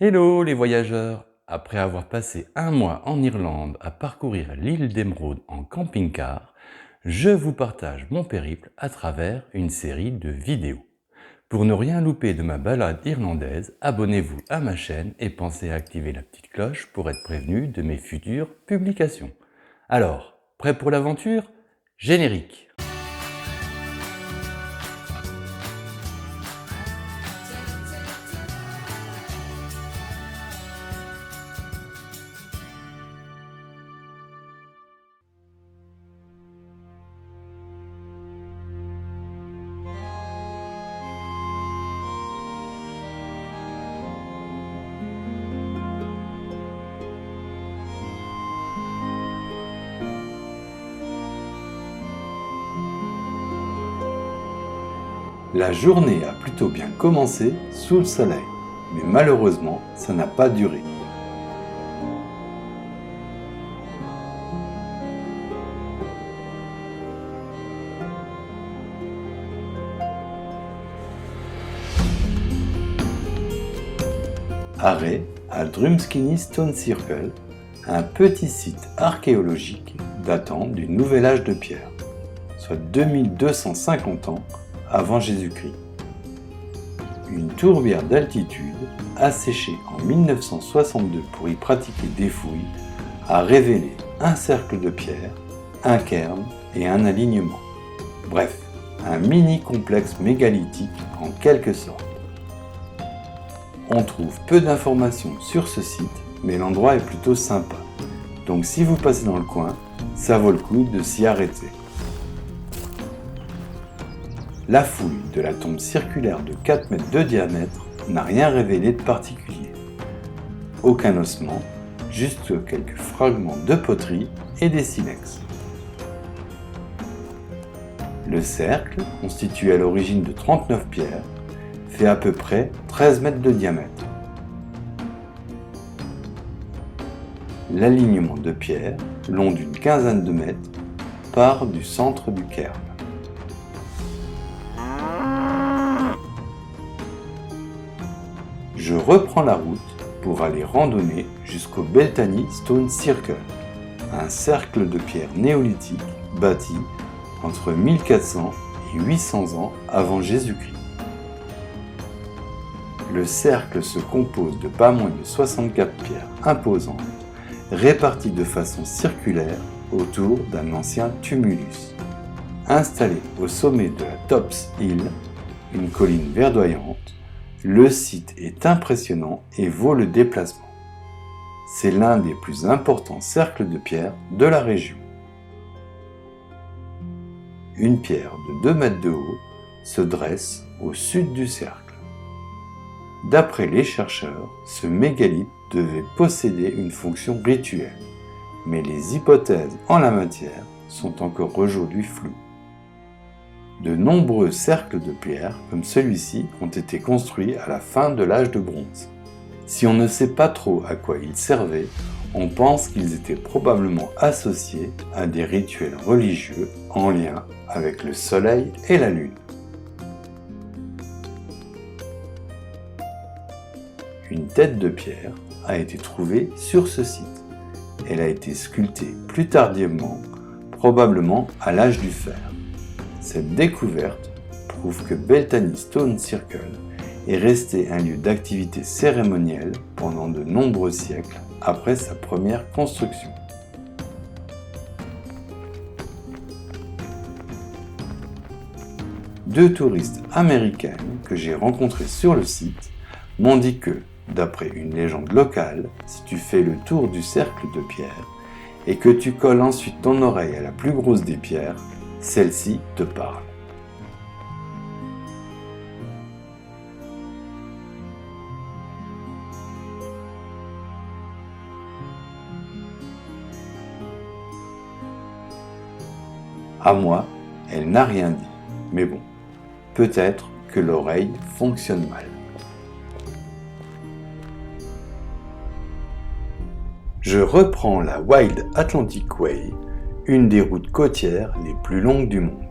Hello les voyageurs! Après avoir passé un mois en Irlande à parcourir l'île d'Émeraude en camping-car, je vous partage mon périple à travers une série de vidéos. Pour ne rien louper de ma balade irlandaise, abonnez-vous à ma chaîne et pensez à activer la petite cloche pour être prévenu de mes futures publications. Alors, prêt pour l'aventure? Générique! La journée a plutôt bien commencé sous le soleil, mais malheureusement, ça n'a pas duré. Arrêt à Drumskinny Stone Circle, un petit site archéologique datant du Nouvel Âge de pierre, soit 2250 ans avant Jésus-Christ. Une tourbière d'altitude, asséchée en 1962 pour y pratiquer des fouilles, a révélé un cercle de pierre, un cairn et un alignement. Bref, un mini-complexe mégalithique en quelque sorte. On trouve peu d'informations sur ce site, mais l'endroit est plutôt sympa. Donc si vous passez dans le coin, ça vaut le coup de s'y arrêter. La fouille de la tombe circulaire de 4 mètres de diamètre n'a rien révélé de particulier. Aucun ossement, juste quelques fragments de poterie et des silex. Le cercle, constitué à l'origine de 39 pierres, fait à peu près 13 mètres de diamètre. L'alignement de pierres, long d'une quinzaine de mètres, part du centre du cairn. Je reprends la route pour aller randonner jusqu'au Beltany Stone Circle, un cercle de pierre néolithique bâti entre 1400 et 800 ans avant Jésus-Christ. Le cercle se compose de pas moins de 64 pierres imposantes, réparties de façon circulaire autour d'un ancien tumulus. Installé au sommet de la Tops Hill, une colline verdoyante, le site est impressionnant et vaut le déplacement. C'est l'un des plus importants cercles de pierre de la région. Une pierre de 2 mètres de haut se dresse au sud du cercle. D'après les chercheurs, ce mégalithe devait posséder une fonction rituelle, mais les hypothèses en la matière sont encore aujourd'hui floues. De nombreux cercles de pierre comme celui-ci ont été construits à la fin de l'âge de bronze. Si on ne sait pas trop à quoi ils servaient, on pense qu'ils étaient probablement associés à des rituels religieux en lien avec le soleil et la lune. Une tête de pierre a été trouvée sur ce site. Elle a été sculptée plus tardivement, probablement à l'âge du fer. Cette découverte prouve que Beltany Stone Circle est resté un lieu d'activité cérémonielle pendant de nombreux siècles après sa première construction. Deux touristes américaines que j'ai rencontrées sur le site m'ont dit que, d'après une légende locale, si tu fais le tour du cercle de pierre et que tu colles ensuite ton oreille à la plus grosse des pierres, celle-ci te parle. À moi, elle n'a rien dit, mais bon, peut-être que l'oreille fonctionne mal. Je reprends la Wild Atlantic Way, une des routes côtières les plus longues du monde.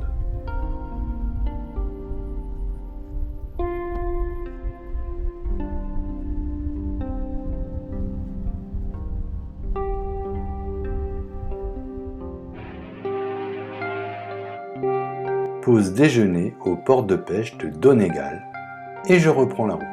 pause déjeuner au port de pêche de Donegal et je reprends la route.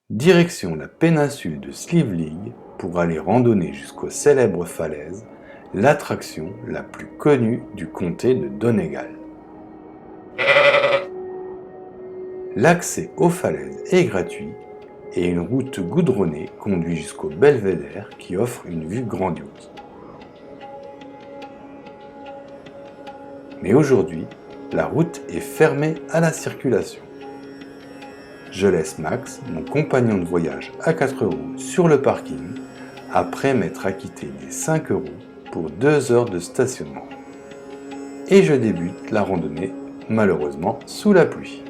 Direction la péninsule de Slieveling pour aller randonner jusqu'aux célèbres falaises, l'attraction la plus connue du comté de Donegal. L'accès aux falaises est gratuit et une route goudronnée conduit jusqu'au belvédère qui offre une vue grandiose. Mais aujourd'hui, la route est fermée à la circulation. Je laisse Max, mon compagnon de voyage à 4 roues, sur le parking après m'être acquitté des 5 € pour 2 heures de stationnement. Et je débute la randonnée, malheureusement sous la pluie.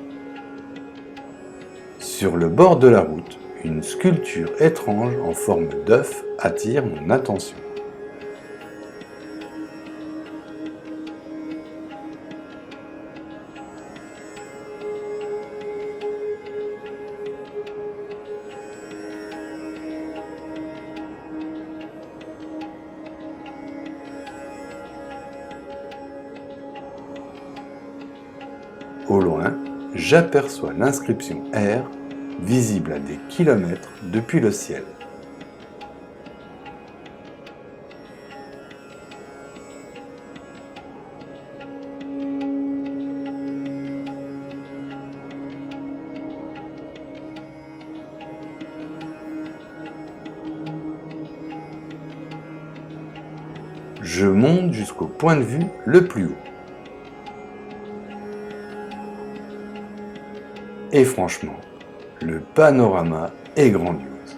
Sur le bord de la route, une sculpture étrange en forme d'œuf attire mon attention. Au loin, j'aperçois l'inscription R, visible à des kilomètres depuis le ciel. Je monte jusqu'au point de vue le plus haut. Et franchement, le panorama est grandiose.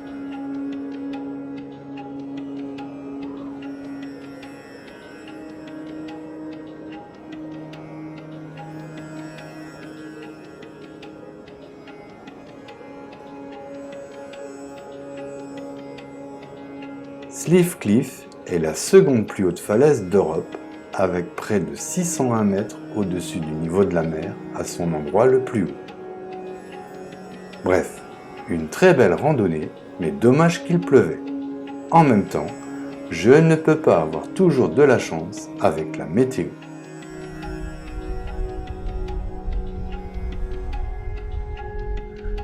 Slieve Cliff est la seconde plus haute falaise d'Europe, avec près de 601 mètres au-dessus du niveau de la mer, à son endroit le plus haut. Bref, une très belle randonnée, mais dommage qu'il pleuvait. En même temps, je ne peux pas avoir toujours de la chance avec la météo.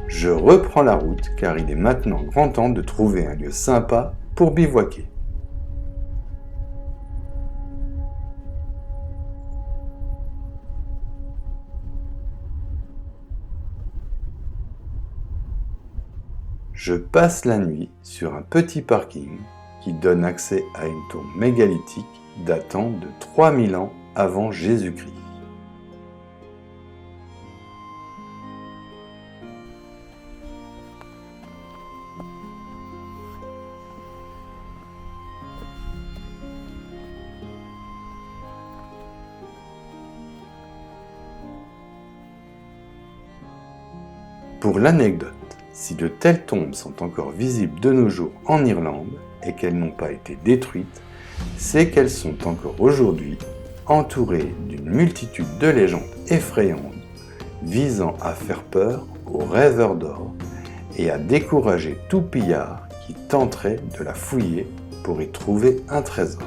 Je reprends la route car il est maintenant grand temps de trouver un lieu sympa pour bivouaquer. Je passe la nuit sur un petit parking qui donne accès à une tour mégalithique datant de 3000 ans avant Jésus-Christ. Pour l'anecdote, si de telles tombes sont encore visibles de nos jours en Irlande et qu'elles n'ont pas été détruites, c'est qu'elles sont encore aujourd'hui entourées d'une multitude de légendes effrayantes visant à faire peur aux rêveurs d'or et à décourager tout pillard qui tenterait de la fouiller pour y trouver un trésor.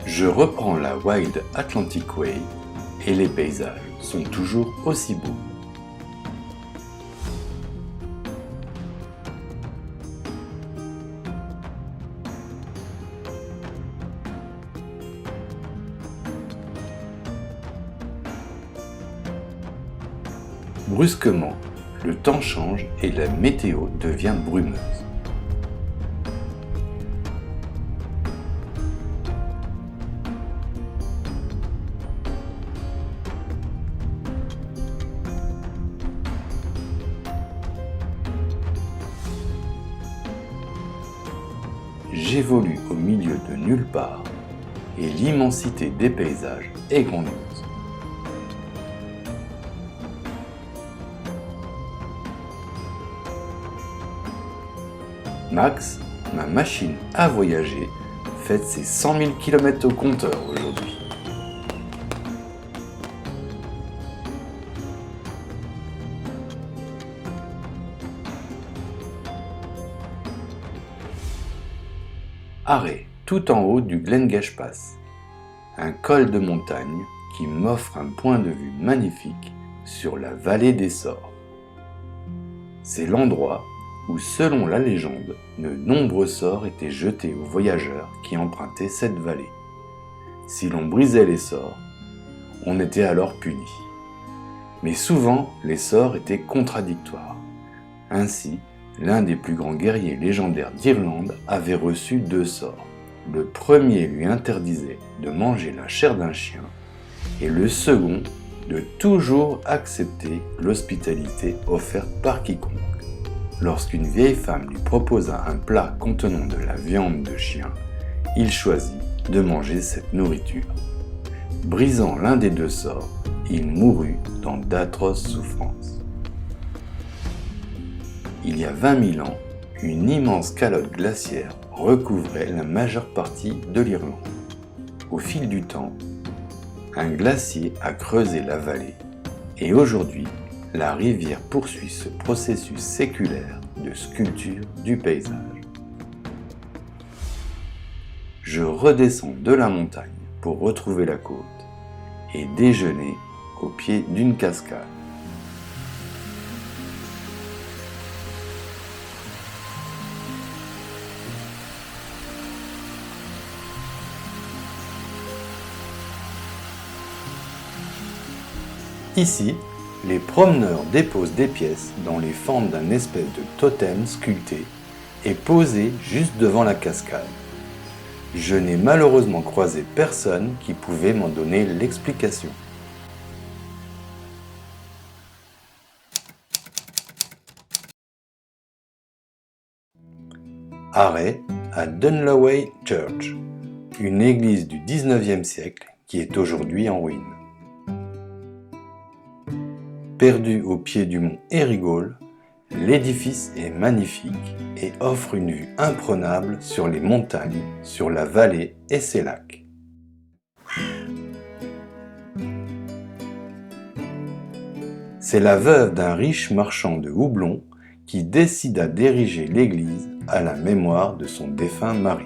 Je reprends la Wild Atlantic Way et les paysages sont toujours aussi beaux. Brusquement, le temps change et la météo devient brumeuse. J'évolue au milieu de nulle part et l'immensité des paysages est grandiose. Max, ma machine à voyager, fête ses 100 000 km au compteur aujourd'hui. Arrêt tout en haut du Glengash Pass, un col de montagne qui m'offre un point de vue magnifique sur la vallée des Sorts. C'est l'endroit où, selon la légende, de nombreux sorts étaient jetés aux voyageurs qui empruntaient cette vallée. Si l'on brisait les sorts, on était alors puni. Mais souvent, les sorts étaient contradictoires. Ainsi, l'un des plus grands guerriers légendaires d'Irlande avait reçu 2 sorts. Le premier lui interdisait de manger la chair d'un chien et le second de toujours accepter l'hospitalité offerte par quiconque. Lorsqu'une vieille femme lui proposa un plat contenant de la viande de chien, il choisit de manger cette nourriture. Brisant l'un des 2 sorts, il mourut dans d'atroces souffrances. Il y a 20 000 ans, une immense calotte glaciaire recouvrait la majeure partie de l'Irlande. Au fil du temps, un glacier a creusé la vallée et aujourd'hui, la rivière poursuit ce processus séculaire de sculpture du paysage. Je redescends de la montagne pour retrouver la côte et déjeuner au pied d'une cascade. Ici, les promeneurs déposent des pièces dans les fentes d'un espèce de totem sculpté et posé juste devant la cascade. Je n'ai malheureusement croisé personne qui pouvait m'en donner l'explication. Arrêt à Dunlaway Church, une église du XIXe siècle qui est aujourd'hui en ruine. Perdu au pied du mont Errigal, l'édifice est magnifique et offre une vue imprenable sur les montagnes, sur la vallée et ses lacs. C'est la veuve d'un riche marchand de houblon qui décida d'ériger l'église à la mémoire de son défunt mari.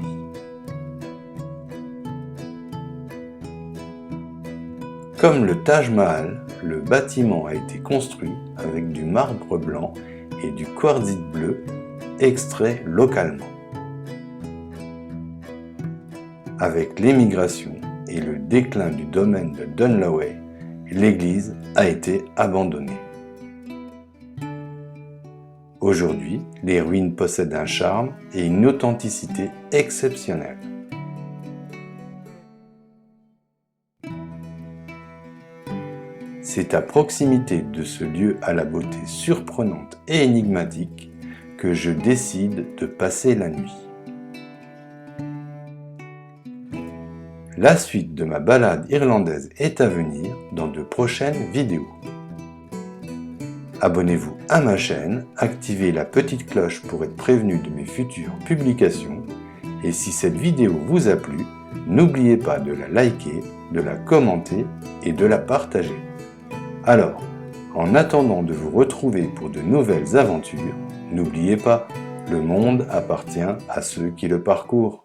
Comme le Taj Mahal, le bâtiment a été construit avec du marbre blanc et du quartzite bleu extrait localement. Avec l'émigration et le déclin du domaine de Dunlaway, l'église a été abandonnée. Aujourd'hui, les ruines possèdent un charme et une authenticité exceptionnelle. C'est à proximité de ce lieu à la beauté surprenante et énigmatique que je décide de passer la nuit. La suite de ma balade irlandaise est à venir dans de prochaines vidéos. Abonnez-vous à ma chaîne, activez la petite cloche pour être prévenu de mes futures publications et si cette vidéo vous a plu, n'oubliez pas de la liker, de la commenter et de la partager. Alors, en attendant de vous retrouver pour de nouvelles aventures, n'oubliez pas, le monde appartient à ceux qui le parcourent.